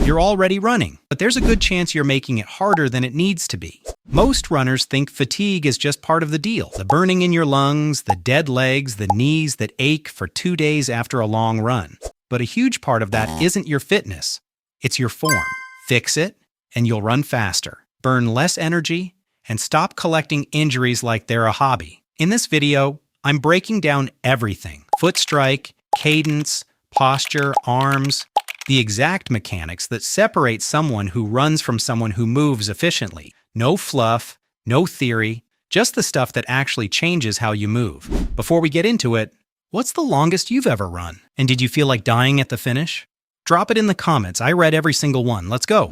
you're already running, but there's a good chance you're making it harder than it needs to be. Most runners think fatigue is just part of the deal. The burning in your lungs, the dead legs, the knees that ache for 2 days after a long run. But a huge part of that isn't your fitness. It's your form. Fix it, and you'll run faster, burn less energy, and stop collecting injuries like they're a hobby. In this video, I'm breaking down everything. Foot strike, cadence, posture, arms, the exact mechanics that separate someone who runs from someone who moves efficiently. No fluff, no theory, just the stuff that actually changes how you move. Before we get into it, what's the longest you've ever run? And did you feel like dying at the finish? Drop it in the comments. I read every single one. Let's go.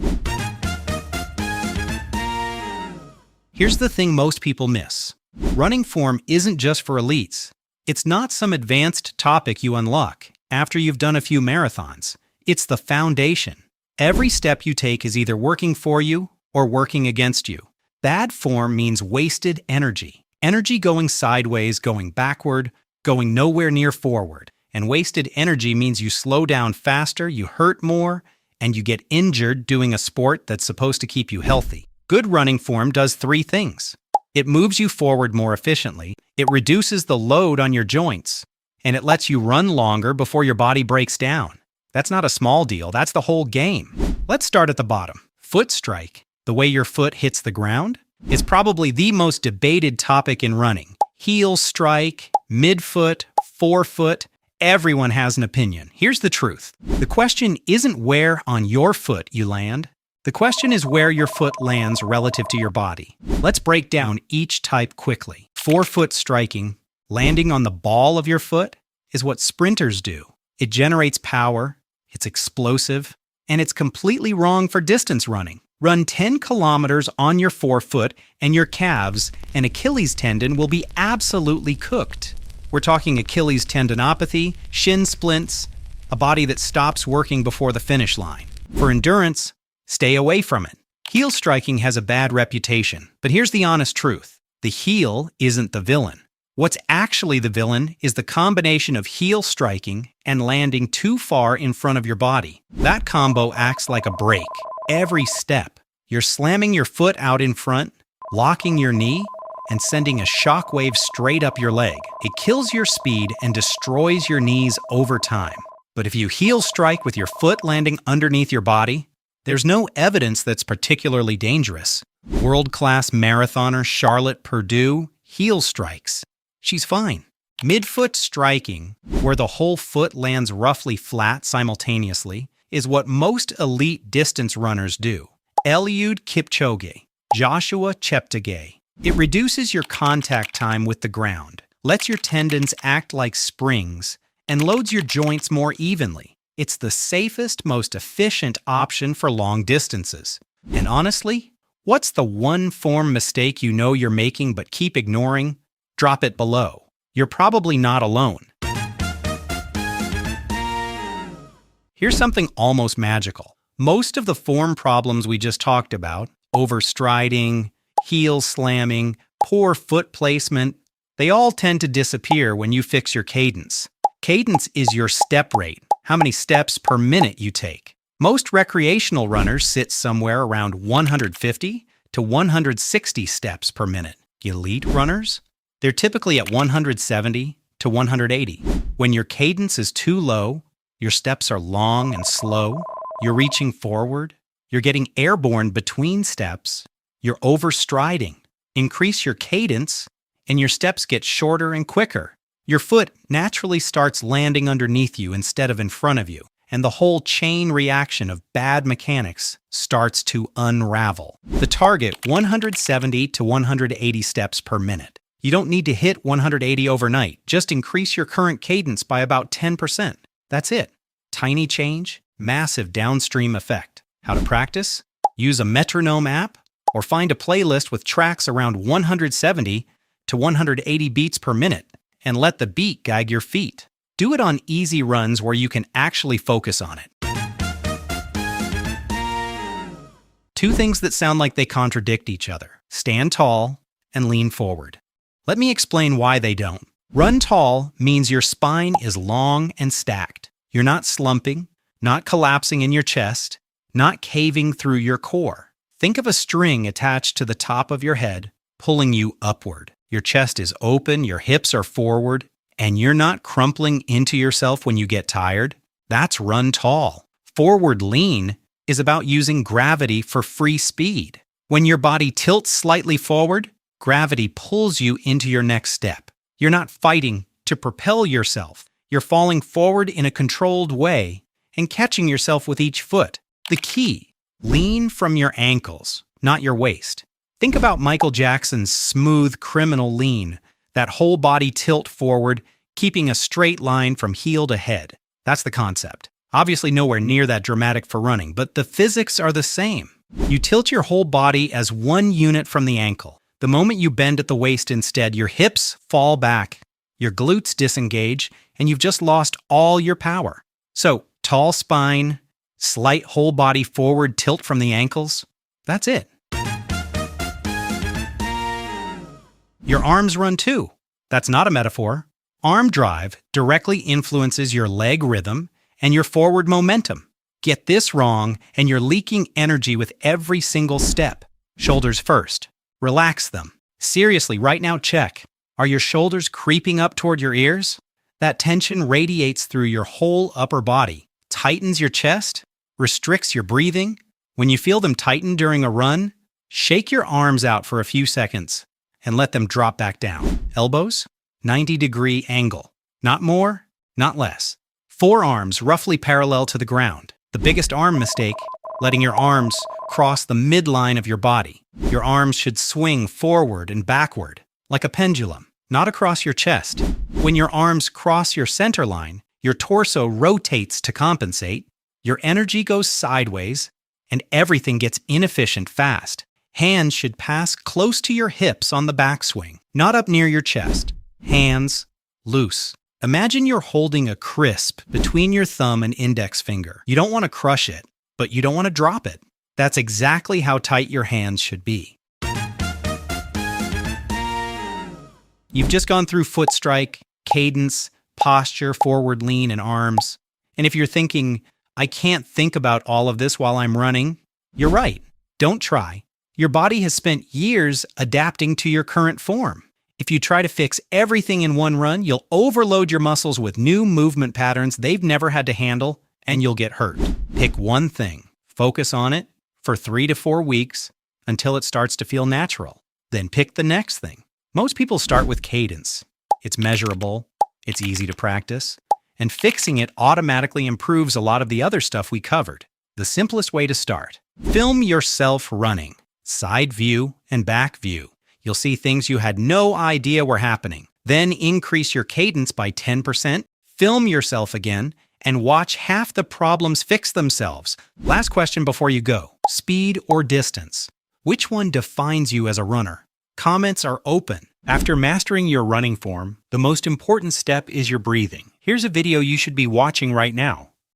Here's the thing most people miss. Running form isn't just for elites. It's not some advanced topic you unlock after you've done a few marathons. It's the foundation. Every step you take is either working for you or working against you. Bad form means wasted energy. Energy going sideways, going backward, going nowhere near forward. And wasted energy means you slow down faster, you hurt more, and you get injured doing a sport that's supposed to keep you healthy. Good running form does 3 things. It moves you forward more efficiently, it reduces the load on your joints, and it lets you run longer before your body breaks down. That's not a small deal, that's the whole game. Let's start at the bottom. Foot strike, the way your foot hits the ground, is probably the most debated topic in running. Heel strike, midfoot, forefoot, everyone has an opinion. Here's the truth. The question isn't where on your foot you land. The question is where your foot lands relative to your body. Let's break down each type quickly. Forefoot striking, landing on the ball of your foot, is what sprinters do. It generates power, it's explosive, and it's completely wrong for distance running. Run 10 kilometers on your forefoot and your calves, and Achilles tendon will be absolutely cooked. We're talking Achilles tendinopathy, shin splints, a body that stops working before the finish line. For endurance, stay away from it. Heel striking has a bad reputation, but here's the honest truth. The heel isn't the villain. What's actually the villain is the combination of heel striking and landing too far in front of your body. That combo acts like a brake. Every step, you're slamming your foot out in front, locking your knee, and sending a shockwave straight up your leg. It kills your speed and destroys your knees over time. But if you heel strike with your foot landing underneath your body, there's no evidence that's particularly dangerous. World-class marathoner Charlotte Purdue heel strikes. She's fine. Midfoot striking, where the whole foot lands roughly flat simultaneously, is what most elite distance runners do. Eliud Kipchoge, Joshua Cheptegei. It reduces your contact time with the ground, lets your tendons act like springs, and loads your joints more evenly. It's the safest, most efficient option for long distances. And honestly, what's the one form mistake you know you're making but keep ignoring? Drop it below. You're probably not alone. Here's something almost magical. Most of the form problems we just talked about, overstriding, heel slamming, poor foot placement, they all tend to disappear when you fix your cadence. Cadence is your step rate, how many steps per minute you take. Most recreational runners sit somewhere around 150 to 160 steps per minute. Elite runners? They're typically at 170 to 180. When your cadence is too low, your steps are long and slow, you're reaching forward, you're getting airborne between steps, you're overstriding. Increase your cadence, and your steps get shorter and quicker. Your foot naturally starts landing underneath you instead of in front of you, and the whole chain reaction of bad mechanics starts to unravel. The target, 170 to 180 steps per minute. You don't need to hit 180 overnight, just increase your current cadence by about 10%. That's it. Tiny change, massive downstream effect. How to practice? Use a metronome app or find a playlist with tracks around 170 to 180 beats per minute and let the beat guide your feet. Do it on easy runs where you can actually focus on it. 2 things that sound like they contradict each other. Stand tall and lean forward. Let me explain why they don't. Run tall means your spine is long and stacked. You're not slumping, not collapsing in your chest, not caving through your core. Think of a string attached to the top of your head, pulling you upward. Your chest is open, your hips are forward, and you're not crumpling into yourself when you get tired. That's run tall. Forward lean is about using gravity for free speed. When your body tilts slightly forward, gravity pulls you into your next step. You're not fighting to propel yourself. You're falling forward in a controlled way and catching yourself with each foot. The key: lean from your ankles, not your waist. Think about Michael Jackson's smooth criminal lean, that whole body tilt forward, keeping a straight line from heel to head. That's the concept. Obviously nowhere near that dramatic for running, but the physics are the same. You tilt your whole body as one unit from the ankle. The moment you bend at the waist instead, your hips fall back, your glutes disengage, and you've just lost all your power. So, tall spine, slight whole body forward tilt from the ankles, that's it. Your arms run too. That's not a metaphor. Arm drive directly influences your leg rhythm and your forward momentum. Get this wrong, and you're leaking energy with every single step. Shoulders first. Relax them. Seriously, right now check. Are your shoulders creeping up toward your ears? That tension radiates through your whole upper body, tightens your chest, restricts your breathing. When you feel them tighten during a run, shake your arms out for a few seconds and let them drop back down. Elbows, 90-degree angle. Not more, not less. Forearms roughly parallel to the ground. The biggest arm mistake, letting your arms cross the midline of your body. Your arms should swing forward and backward, like a pendulum, not across your chest. When your arms cross your center line, your torso rotates to compensate, your energy goes sideways, and everything gets inefficient fast. Hands should pass close to your hips on the backswing, not up near your chest. Hands loose. Imagine you're holding a crisp between your thumb and index finger. You don't want to crush it, but you don't want to drop it. That's exactly how tight your hands should be. You've just gone through foot strike, cadence, posture, forward lean, and arms. And if you're thinking, I can't think about all of this while I'm running, you're right. Don't try. Your body has spent years adapting to your current form. If you try to fix everything in one run, you'll overload your muscles with new movement patterns they've never had to handle, and you'll get hurt. Pick one thing, focus on it for 3 to 4 weeks until it starts to feel natural. Then pick the next thing. Most people start with cadence. It's measurable, it's easy to practice, and fixing it automatically improves a lot of the other stuff we covered. The simplest way to start: film yourself running, side view and back view. You'll see things you had no idea were happening. Then increase your cadence by 10%, film yourself again, and watch half the problems fix themselves. Last question before you go: speed or distance? Which one defines you as a runner? Comments are open. After mastering your running form, the most important step is your breathing. Here's a video you should be watching right now.